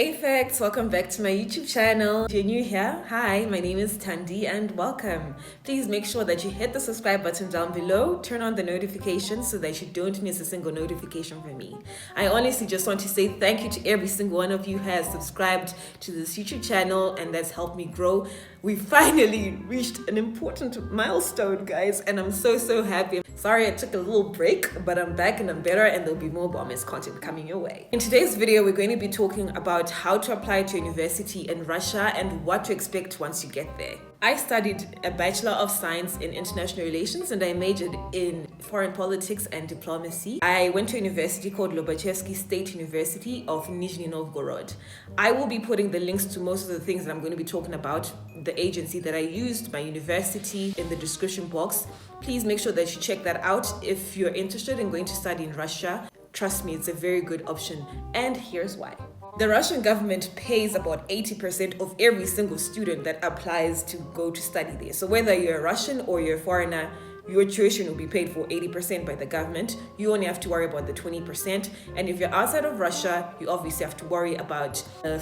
Effects, welcome back to my YouTube channel. If you're new here, hi, my name is Thandi and welcome. Please make sure that you hit the subscribe button down below, turn on the notifications so that you don't miss a single notification from me. I honestly just want to say thank you to every single one of you who has subscribed to this YouTube channel and that's helped me grow. We finally reached an important milestone, guys, and I'm so happy. Sorry I took a little break, but I'm back and I'm better and there'll be more bonus content coming your way. In today's video, we're going to be talking about how to apply to university in Russia and what to expect once you get there. I studied a Bachelor of Science in International Relations and I majored in Foreign Politics and Diplomacy. I went to a university called Lobachevsky State University of Nizhny Novgorod. I will be putting the links to most of the things that I'm going to be talking about, the agency that I used, my university, in the description box. Please make sure that you check that out if you're interested in going to study in Russia. Trust me, it's a very good option, and here's why. The Russian government pays about 80% of every single student that applies to go to study there. So whether you're a Russian or you're a foreigner, your tuition will be paid for 80% by the government. You only have to worry about the 20%. And if you're outside of Russia, you obviously have to worry about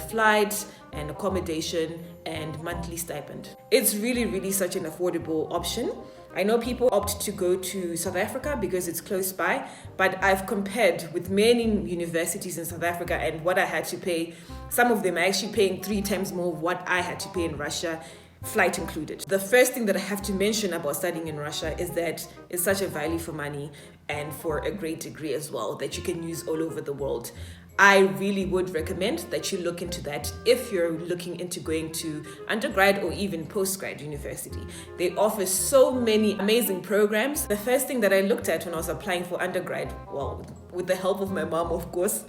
flight and accommodation and monthly stipend. It's really such an affordable option. I know people opt to go to South Africa because it's close by, but I've compared with many universities in South Africa and what I had to pay. Some of them are actually paying 3 times more of what I had to pay in Russia, flight included. The first thing that I have to mention about studying in Russia is that it's such a value for money and for a great degree as well that you can use all over the world. I really would recommend that you look into that if you're looking into going to undergrad or even postgrad university. They offer so many amazing programs. The first thing that I looked at when I was applying for undergrad, well, with the help of my mom, of course,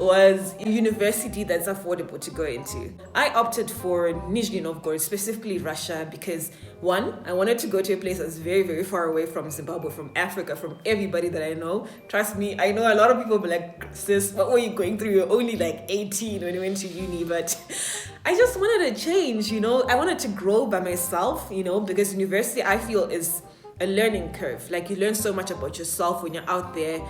was a university that's affordable to go into. I opted for Nizhny Novgorod, specifically Russia, because one, I wanted to go to a place that's very far away from Zimbabwe, from Africa, from everybody that I know. Trust me, I know a lot of people be like, sis, what were you going through? You're only like 18 when you went to uni, but I just wanted a change, I wanted to grow by myself, because university, I feel, is a learning curve. Like, you learn so much about yourself when you're out there.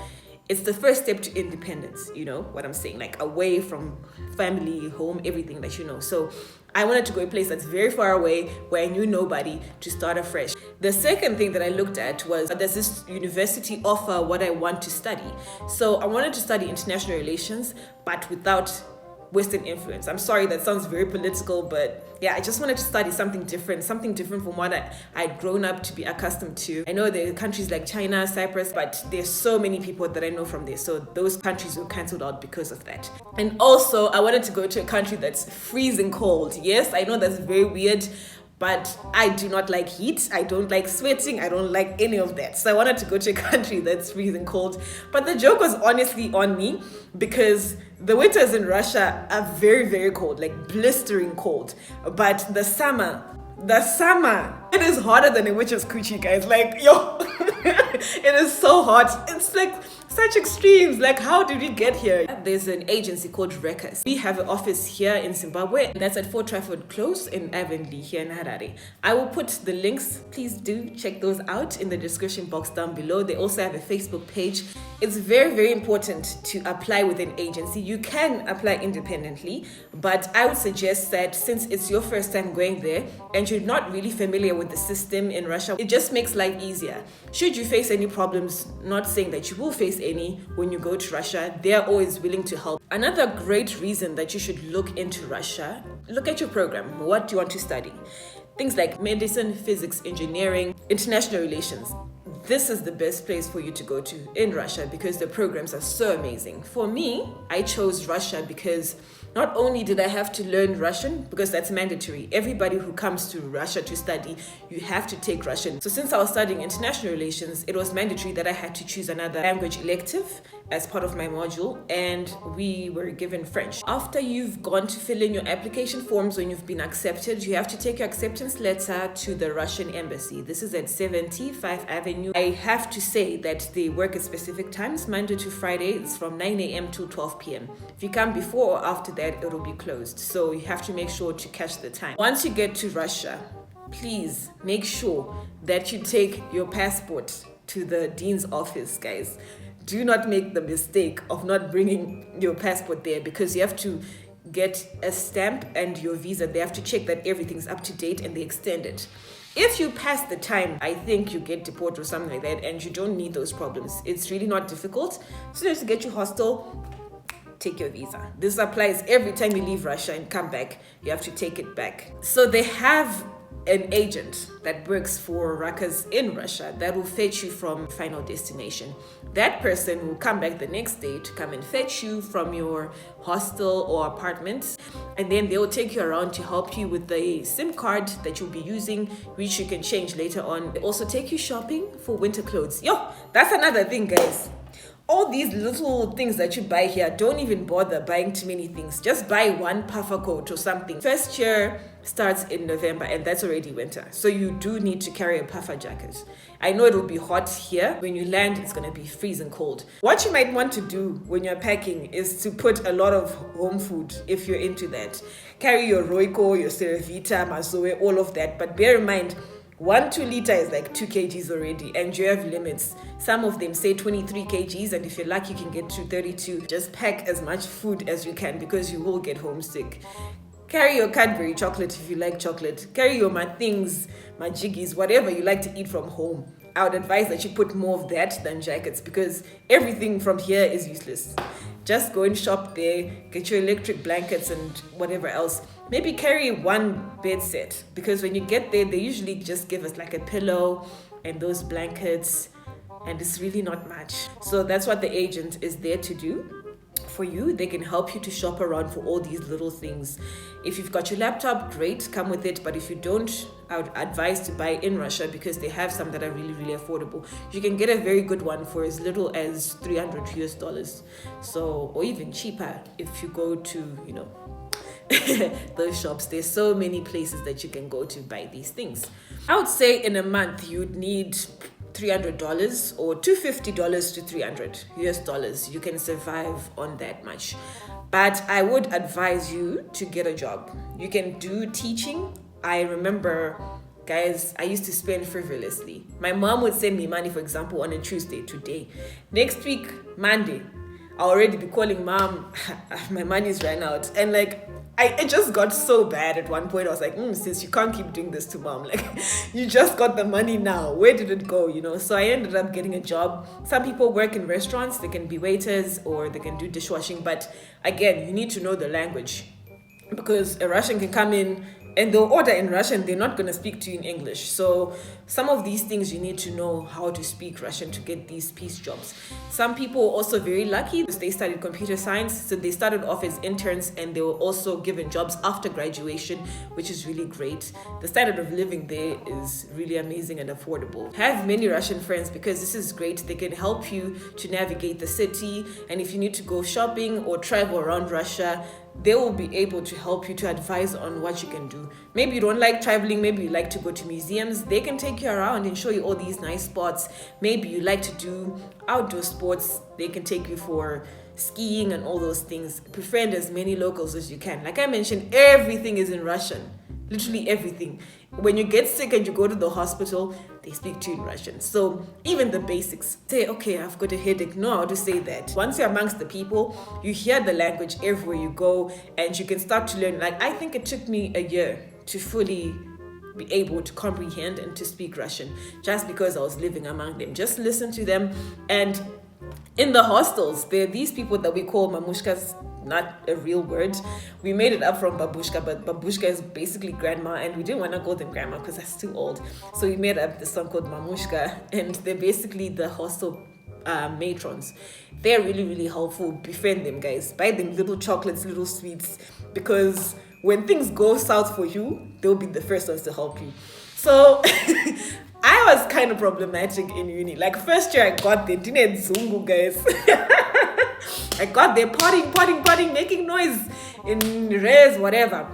It's the first step to independence, what I'm saying, like away from family, home, everything that you know. So I wanted to go a place that's very far away where I knew nobody to start afresh. The second thing that I looked at was, does this university offer what I want to study? So I wanted to study international relations, but without Western influence. I'm sorry, that sounds very political, but yeah, I just wanted to study something different from what I'd grown up to be accustomed to. I know there are countries like China, Cyprus, but there's so many people that I know from there. So those countries were cancelled out because of that. And also, I wanted to go to a country that's freezing cold. Yes, I know that's very weird, but I do not like heat. I don't like sweating. I don't like any of that. So I wanted to go to a country that's freezing cold. But the joke was honestly on me because the winters in Russia are very cold, like blistering cold. But the summer, it is hotter than a witch's coochie, guys. Like, yo, it is so hot. It's like such extremes. Like, how did we get here? There's an agency called Rekas. We have an office here in Zimbabwe. That's at Fort Trafford Close in Avonlea here in Harare. I will put the links. Please do check those out in the description box down below. They also have a Facebook page. It's very important to apply with an agency. You can apply independently, but I would suggest that since it's your first time going there and you're not really familiar with the system in Russia, it just makes life easier. Should you face any problems, not saying that you will face any when you go to Russia, they're always willing to help. Another great reason that you should look into Russia, look at your program. What do you want to study? Things like medicine, physics, engineering, international relations. This is the best place for you to go to in Russia because the programs are so amazing. For me, I chose Russia because not only did I have to learn Russian, because that's mandatory. Everybody who comes to Russia to study, you have to take Russian. So since I was studying international relations, it was mandatory that I had to choose another language elective as part of my module, and we were given French. After you've gone to fill in your application forms when you've been accepted, you have to take your acceptance letter to the Russian embassy. This is at 75 Avenue. I have to say that they work at specific times, Monday to Friday. It's from 9 a.m. to 12 p.m. If you come before or after that, it'll be closed. So you have to make sure to catch the time. Once you get to Russia, please make sure that you take your passport to the dean's office, guys. Do not make the mistake of not bringing your passport there because you have to get a stamp and your visa. They have to check that everything's up to date and they extend it. If you pass the time, I think you get deported or something like that, and you don't need those problems. It's really not difficult. So just to get you hostel, take your visa. This applies every time you leave Russia and come back. You have to take it back. So they have an agent that works for Ruckers in Russia that will fetch you from final destination. That person will come back the next day to come and fetch you from your hostel or apartment, and then they will take you around to help you with the SIM card that you'll be using, which you can change later on. They also take you shopping for winter clothes. Yo, that's another thing, guys. All these little things that you buy here, don't even bother buying too many things. Just buy one puffer coat or something. First year starts in November and that's already winter. So you do need to carry a puffer jacket. I know it will be hot here. When you land, it's going to be freezing cold. What you might want to do when you're packing is to put a lot of home food if you're into that. Carry your Royco, your Cerevita, Mazoe, all of that. But bear in mind, 1 2 liter is like 2 kgs already, and you have limits. Some of them say 23 kgs, and if you're lucky, you can get to 32. Just pack as much food as you can because you will get homesick. Carry your Cadbury chocolate if you like chocolate. Carry your things, jiggies, whatever you like to eat from home. I would advise that you put more of that than jackets because everything from here is useless. Just go and shop there, get your electric blankets and whatever else. Maybe carry one bed set because when you get there, they usually just give us like a pillow and those blankets, and it's really not much. So that's what the agent is there to do for you. They can help you to shop around for all these little things. If you've got your laptop, great, come with it. But if you don't, I would advise to buy in Russia because they have some that are really, really affordable. You can get a very good one for as little as $300. So, or even cheaper if you go to, those shops. There's so many places that you can go to buy these things. I would say in a month you'd need $300 or $250 to $300. You can survive on that much. But I would advise you to get a job. You can do teaching. I remember, guys, I used to spend frivolously. My mom would send me money, for example, on a Tuesday, today. Next week, Monday, I'll already be calling mom, my money's ran out. And it just got so bad at one point. I was like, sis, you can't keep doing this to mom. Like, you just got the money now. Where did it go? So I ended up getting a job. Some people work in restaurants. They can be waiters or they can do dishwashing. But again, you need to know the language because a Russian can come in and they'll order in Russian. They're not going to speak to you in English. So some of these things you need to know how to speak Russian to get these piece jobs. Some people are also very lucky. They studied computer science. So they started off as interns and they were also given jobs after graduation, which is really great. The standard of living there is really amazing and affordable. Have many Russian friends because this is great. They can help you to navigate the city. And if you need to go shopping or travel around Russia, they will be able to help you to advise on what you can do. Maybe you don't like traveling, maybe you like to go to museums. They can take you around and show you all these nice spots. Maybe you like to do outdoor sports. They can take you for skiing and all those things. Befriend as many locals as you can. Like I mentioned, everything is in Russian. Literally everything. When you get sick and you go to the hospital, they speak to you in Russian. So even the basics. Say, okay, I've got a headache. Know how to say that. Once you're amongst the people, you hear the language everywhere you go and you can start to learn. Like I think it took me a year to fully be able to comprehend and to speak Russian just because I was living among them. Just listen to them. And in the hostels, there are these people that we call mamushkas. Not a real word. We made it up from babushka, but babushka is basically grandma, and we didn't want to call them grandma because that's too old. So we made up this song called Mamushka, and they're basically the hostel matrons. They're really, really helpful. Befriend them, guys. Buy them little chocolates, little sweets, because when things go south for you, they'll be the first ones to help you. So I was kind of problematic in uni. Like first year I got there, didn't zungu, guys. I got there potting, making noise in res, whatever.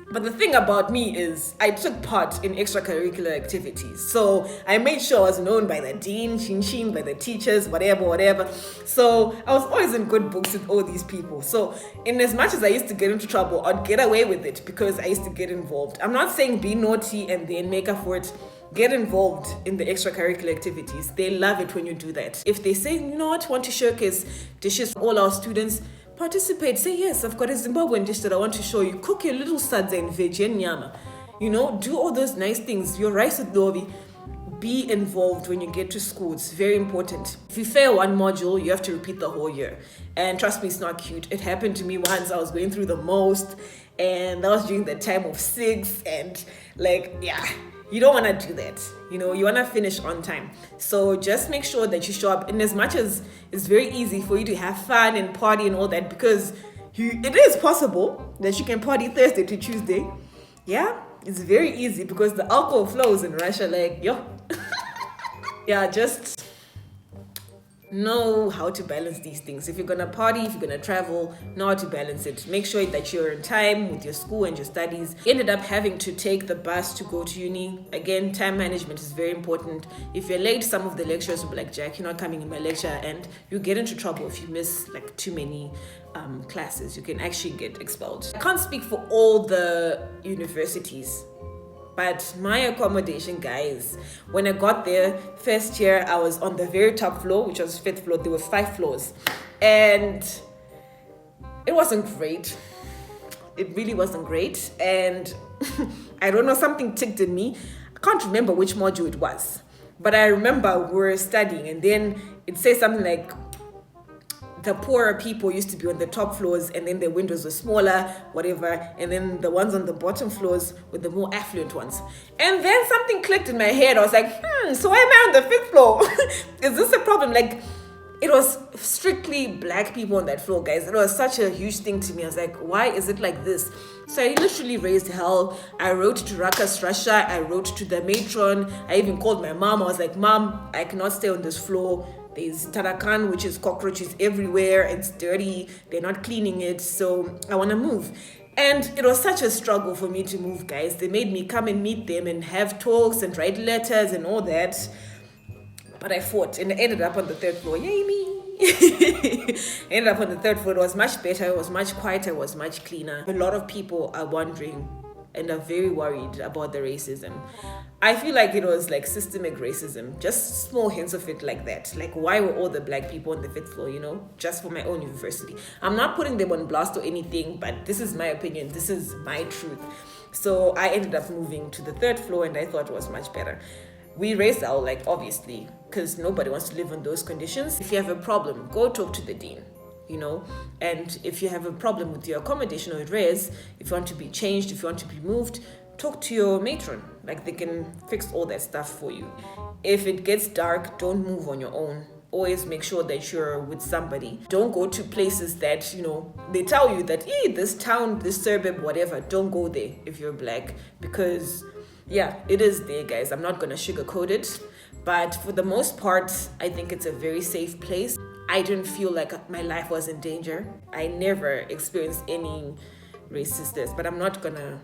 But the thing about me is I took part in extracurricular activities. So I made sure I was known by the dean, Shin, by the teachers, whatever. So I was always in good books with all these people. So in as much as I used to get into trouble, I'd get away with it because I used to get involved. I'm not saying be naughty and then make up for it. Get involved in the extracurricular activities. They love it when you do that. If they say, want to showcase dishes for all our students, participate. Say, yes, I've got a Zimbabwean dish that I want to show you. Cook your little sadza and veggie and nyama. You know, do all those nice things. Your rice with dovi. Be involved when you get to school. It's very important. If you fail one module, you have to repeat the whole year. And trust me, it's not cute. It happened to me once. I was going through the most, and that was during the time of 6, and like, yeah, you don't want to do that. You know, you want to finish on time. So just make sure that you show up. And as much as it's very easy for you to have fun and party and all that, because it is possible that you can party Thursday to Tuesday. Yeah, it's very easy because the alcohol flows in Russia, like, yo. Yeah, just know how to balance these things. If you're gonna party, if you're gonna travel, know how to balance it. Make sure that you're in time with your school and your studies. Ended up having to take the bus to go to uni. Again, time management is very important. If you're late, some of the lecturers will be like, Jack, you're not coming in my lecture, and you get into trouble if you miss like too many classes. You can actually get expelled. I can't speak for all the universities, but my accommodation, guys, when I got there, first year, I was on the very top floor, which was 5th floor. There were 5 floors. And it wasn't great. It really wasn't great. And I don't know, something ticked in me. I can't remember which module it was. But I remember we were studying, and then it says something like, the poorer people used to be on the top floors, and then their windows were smaller, whatever, and then the ones on the bottom floors were the more affluent ones. And then something clicked in my head. I was like, so why am I on the 5th floor? Is this a problem? Like, it was strictly black people on that floor, guys. It was such a huge thing to me. I was like, why is it like this? So I literally raised hell. I wrote to Rakas Russia. I wrote to the matron. I even called my mom. I was like, Mom, I cannot stay on this floor. There's tarakan, which is cockroaches everywhere. It's dirty. They're not cleaning it. So I want to move. And it was such a struggle for me to move, guys. They made me come and meet them and have talks and write letters and all that. But I fought, and I ended up on the 3rd floor. Yay me! Ended up on the 3rd floor. It was much better. It was much quieter. It was much cleaner. A lot of people are wondering and are very worried about the racism. I feel like it was like systemic racism, just small hints of it like that. Like, why were all the black people on the 5th floor, you know, just for my own university? I'm not putting them on blast or anything, but this is my opinion. This is my truth. So I ended up moving to the 3rd floor, and I thought it was much better. We raised our, like, obviously, because nobody wants to live in those conditions. If you have a problem, go talk to the dean. You know, and if you have a problem with your accommodation or res, if you want to be changed, if you want to be moved, talk to your matron. Like, they can fix all that stuff for you. If it gets dark, don't move on your own. Always make sure that you're with somebody. Don't go to places that, you know, they tell you that, this town, this suburb, whatever, don't go there if you're black, because yeah, it is there, guys. I'm not gonna sugarcoat it, but for the most part, I think it's a very safe place. I didn't feel like my life was in danger. I never experienced any racist, but I'm not gonna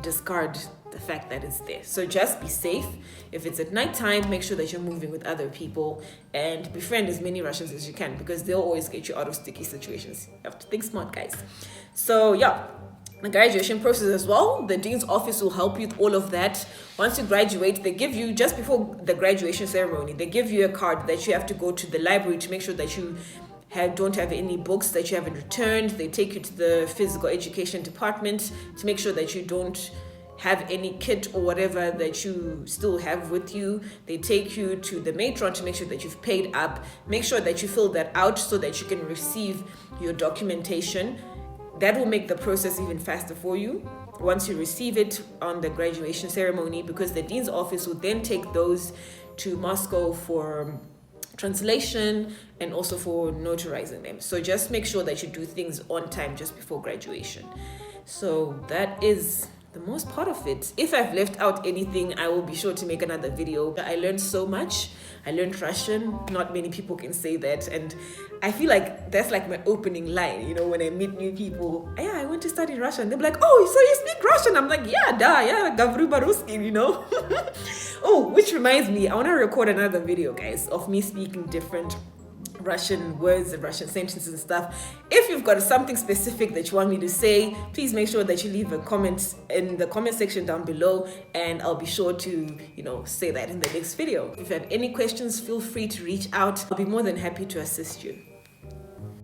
discard the fact that it's there. So just be safe. If it's at nighttime, make sure that you're moving with other people, and befriend as many Russians as you can, because they'll always get you out of sticky situations. You have to think smart, guys. So yeah, the graduation process as well. The dean's office will help you with all of that. Once you graduate, they give you, just before the graduation ceremony, they give you a card that you have to go to the library to make sure that you don't have any books that you haven't returned. They take you to the physical education department to make sure that you don't have any kit or whatever that you still have with you. They take you to the matron to make sure that you've paid up. Make sure that you fill that out so that you can receive your documentation. That will make the process even faster for you once you receive it on the graduation ceremony, because the dean's office will then take those to Moscow for translation and also for notarizing them. So just make sure that you do things on time just before graduation. So that is the most part of it. If I've left out anything, I will be sure to make another video. I learned so much. I learned Russian. Not many people can say that, and I feel like that's like my opening line, you know, when I meet new people. Yeah, I went to study Russian. They're like, oh, so you speak Russian? I'm like, yeah, gavru baruski, you know. Oh, which reminds me, I want to record another video, guys, of me speaking different Russian words and Russian sentences and stuff. If you've got something specific that you want me to say, please make sure that you leave a comment in the comment section down below, and I'll be sure to, you know, say that in the next video. If you have any questions, feel free to reach out. I'll be more than happy to assist you.